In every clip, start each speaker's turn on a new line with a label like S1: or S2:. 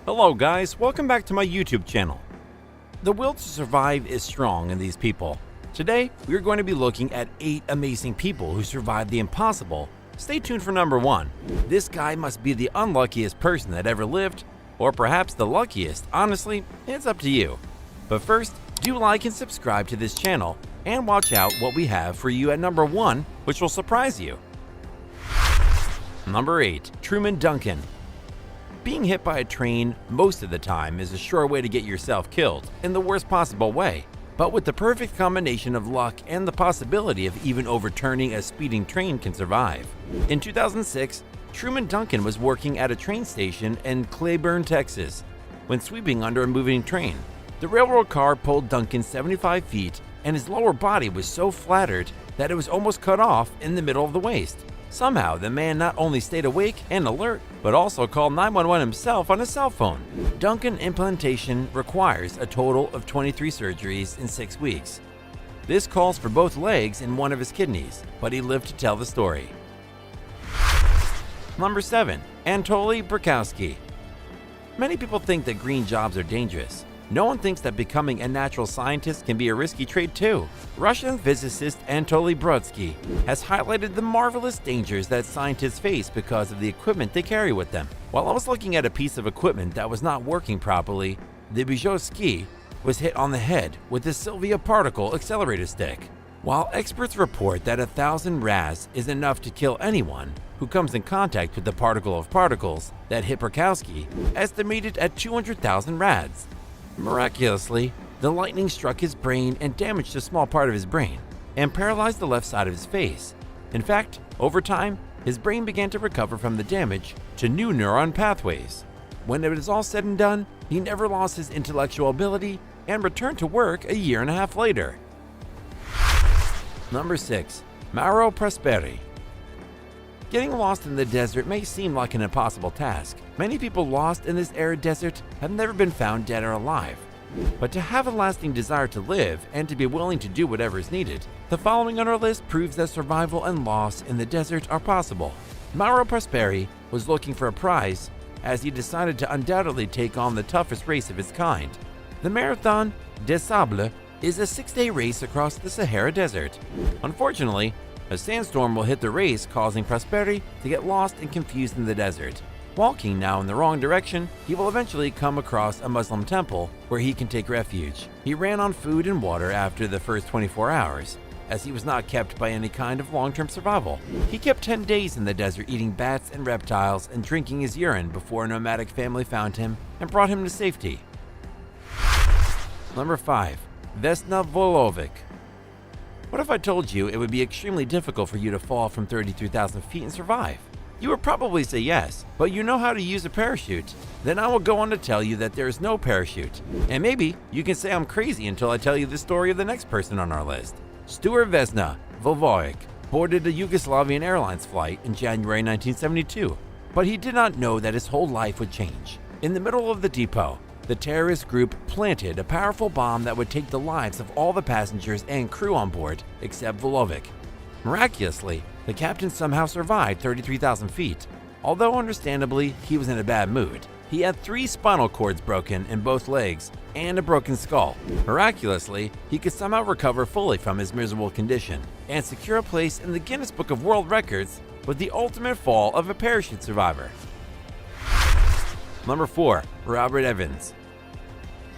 S1: Hello guys, welcome back to my YouTube channel. The will to survive is strong in these people. Today, we are going to be looking at 8 amazing people who survived the impossible. Stay tuned for number 1. This guy must be the unluckiest person that ever lived, or perhaps the luckiest. Honestly, it's up to you. But first, do like and subscribe to this channel, and watch out what we have for you at number 1, which will surprise you. Number 8. Truman Duncan. Being hit by a train most of the time is a sure way to get yourself killed in the worst possible way, but with the perfect combination of luck and the possibility of even overturning a speeding train can survive. In 2006, Truman Duncan was working at a train station in Cleburne, Texas, when sweeping under a moving train. The railroad car pulled Duncan 75 feet, and his lower body was so flattered that it was almost cut off in the middle of the waist. Somehow, the man not only stayed awake and alert, but also called 911 himself on his cell phone. Duncan implantation requires a total of 23 surgeries in 6 weeks. This calls for both legs and one of his kidneys, but he lived to tell the story. Number 7. Anatoly Burkowski. Many people think that green jobs are dangerous. No one thinks that becoming a natural scientist can be a risky trade too. Russian physicist Anatoly Brodsky has highlighted the marvelous dangers that scientists face because of the equipment they carry with them. While I was looking at a piece of equipment that was not working properly, the Bijotski was hit on the head with the Sylvia particle accelerator stick. While experts report that 1,000 rads is enough to kill anyone who comes in contact with the particle of particles that hit Burkowski, estimated at 200,000 rads. Miraculously, the lightning struck his brain and damaged a small part of his brain, and paralyzed the left side of his face. In fact, over time, his brain began to recover from the damage to new neuron pathways. When it was all said and done, he never lost his intellectual ability and returned to work a year and a half later. Number 6. Mauro Prosperi. Getting lost in the desert may seem like an impossible task. Many people lost in this arid desert have never been found dead or alive. But to have a lasting desire to live and to be willing to do whatever is needed, the following on our list proves that survival and loss in the desert are possible. Mauro Prosperi was looking for a prize as he decided to undoubtedly take on the toughest race of its kind. The Marathon des Sables is a 6-day race across the Sahara Desert. Unfortunately, a sandstorm will hit the race, causing Prosperi to get lost and confused in the desert. Walking now in the wrong direction, he will eventually come across a Muslim temple where he can take refuge. He ran on food and water after the first 24 hours, as he was not kept by any kind of long-term survival. He kept 10 days in the desert eating bats and reptiles and drinking his urine before a nomadic family found him and brought him to safety. Number 5. Vesna Volovic. What if I told you it would be extremely difficult for you to fall from 33,000 feet and survive? You would probably say yes, but you know how to use a parachute. Then I will go on to tell you that there is no parachute. And maybe you can say I'm crazy until I tell you the story of the next person on our list. Stuart Vesna Volovic boarded a Yugoslavian Airlines flight in January 1972, but he did not know that his whole life would change. In the middle of the depot, the terrorist group planted a powerful bomb that would take the lives of all the passengers and crew on board except Volovic. Miraculously, the captain somehow survived 33,000 feet. Although understandably, he was in a bad mood. He had 3 spinal cords broken in both legs and a broken skull. Miraculously, he could somehow recover fully from his miserable condition and secure a place in the Guinness Book of World Records with the ultimate fall of a parachute survivor. Number 4. Robert Evans.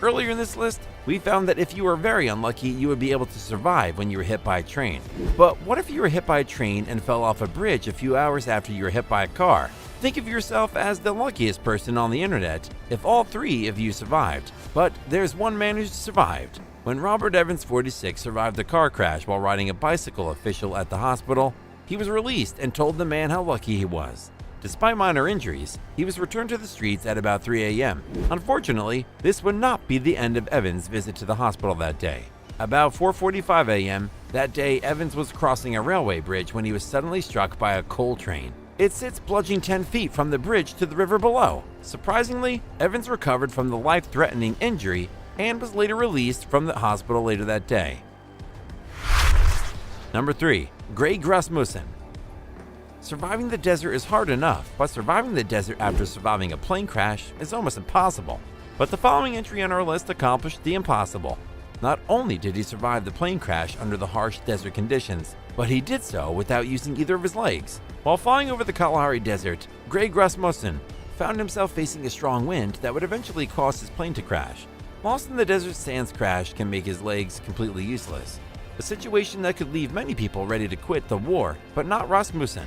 S1: Earlier in this list, we found that if you were very unlucky, you would be able to survive when you were hit by a train. But what if you were hit by a train and fell off a bridge a few hours after you were hit by a car? Think of yourself as the luckiest person on the internet if all 3 of you survived. But there's one man who survived. When Robert Evans, 46, survived a car crash while riding a bicycle official at the hospital, he was released and told the man how lucky he was. Despite minor injuries, he was returned to the streets at about 3 a.m. Unfortunately, this would not be the end of Evans' visit to the hospital that day. About 4:45 a.m. that day, Evans was crossing a railway bridge when he was suddenly struck by a coal train. It sits bludgeoning 10 feet from the bridge to the river below. Surprisingly, Evans recovered from the life-threatening injury and was later released from the hospital later that day. Number 3. Greg Rasmussen. Surviving the desert is hard enough, but surviving the desert after surviving a plane crash is almost impossible. But the following entry on our list accomplished the impossible. Not only did he survive the plane crash under the harsh desert conditions, but he did so without using either of his legs. While flying over the Kalahari Desert, Greg Rasmussen found himself facing a strong wind that would eventually cause his plane to crash. Lost in the desert sands crash can make his legs completely useless. A situation that could leave many people ready to quit the war, but not Rasmussen.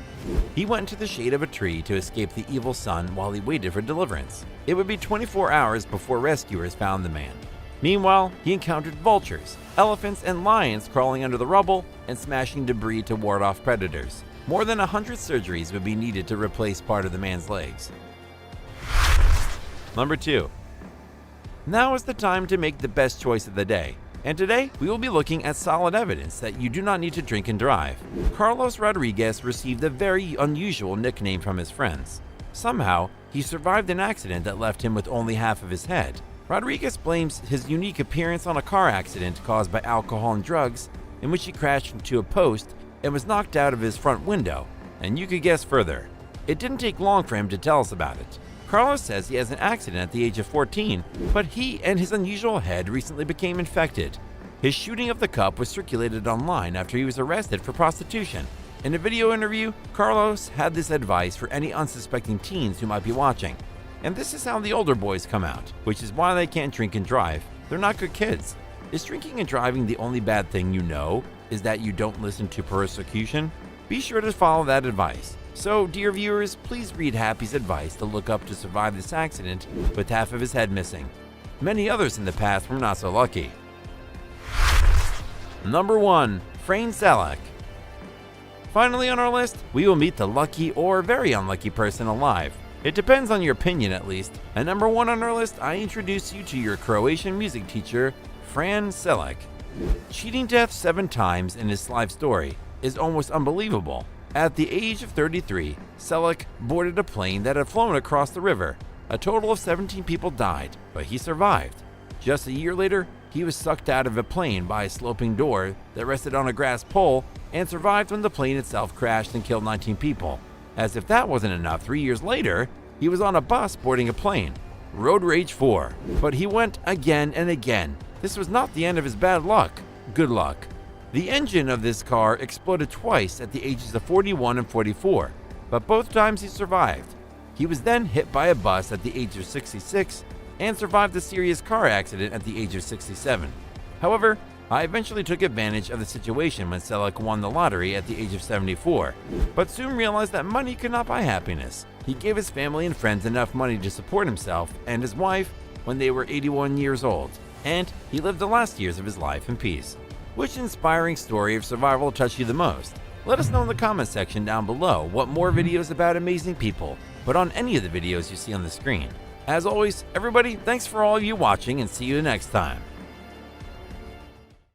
S1: He went into the shade of a tree to escape the evil sun while he waited for deliverance. It would be 24 hours before rescuers found the man. Meanwhile, he encountered vultures, elephants, and lions crawling under the rubble and smashing debris to ward off predators. More than 100 surgeries would be needed to replace part of the man's legs. Number 2. Now is the time to make the best choice of the day. And today, we will be looking at solid evidence that you do not need to drink and drive. Carlos Rodriguez received a very unusual nickname from his friends. Somehow, he survived an accident that left him with only half of his head. Rodriguez blames his unique appearance on a car accident caused by alcohol and drugs, in which he crashed into a post and was knocked out of his front window. And you could guess further. It didn't take long for him to tell us about it. Carlos says he has an accident at the age of 14, but he and his unusual head recently became infected. His shooting of the cup was circulated online after he was arrested for prostitution. In a video interview, Carlos had this advice for any unsuspecting teens who might be watching. And this is how the older boys come out, which is why they can't drink and drive. They're not good kids. Is drinking and driving the only bad thing you know? Is that you don't listen to persecution? Be sure to follow that advice. So, dear viewers, please read Happy's advice to look up to survive this accident with half of his head missing. Many others in the past were not so lucky. Number 1. Frane Selleck. Finally on our list, we will meet the lucky or very unlucky person alive. It depends on your opinion at least. At number 1 on our list, I introduce you to your Croatian music teacher, Frane Selleck. Cheating death 7 times in his life story is almost unbelievable. At the age of 33, Selleck boarded a plane that had flown across the river. A total of 17 people died, but he survived. Just a year later, he was sucked out of a plane by a sloping door that rested on a grass pole and survived when the plane itself crashed and killed 19 people. As if that wasn't enough, 3 years later, he was on a bus boarding a plane. Road rage 4. But he went again and again. This was not the end of his bad luck. Good luck. The engine of this car exploded twice at the ages of 41 and 44, but both times he survived. He was then hit by a bus at the age of 66 and survived a serious car accident at the age of 67. However, I eventually took advantage of the situation when Selleck won the lottery at the age of 74, but soon realized that money could not buy happiness. He gave his family and friends enough money to support himself and his wife when they were 81 years old, and he lived the last years of his life in peace. Which inspiring story of survival touched you the most? Let us know in the comment section down below what more videos about amazing people, but on any of the videos you see on the screen. As always, everybody, thanks for all of you watching and see you next time.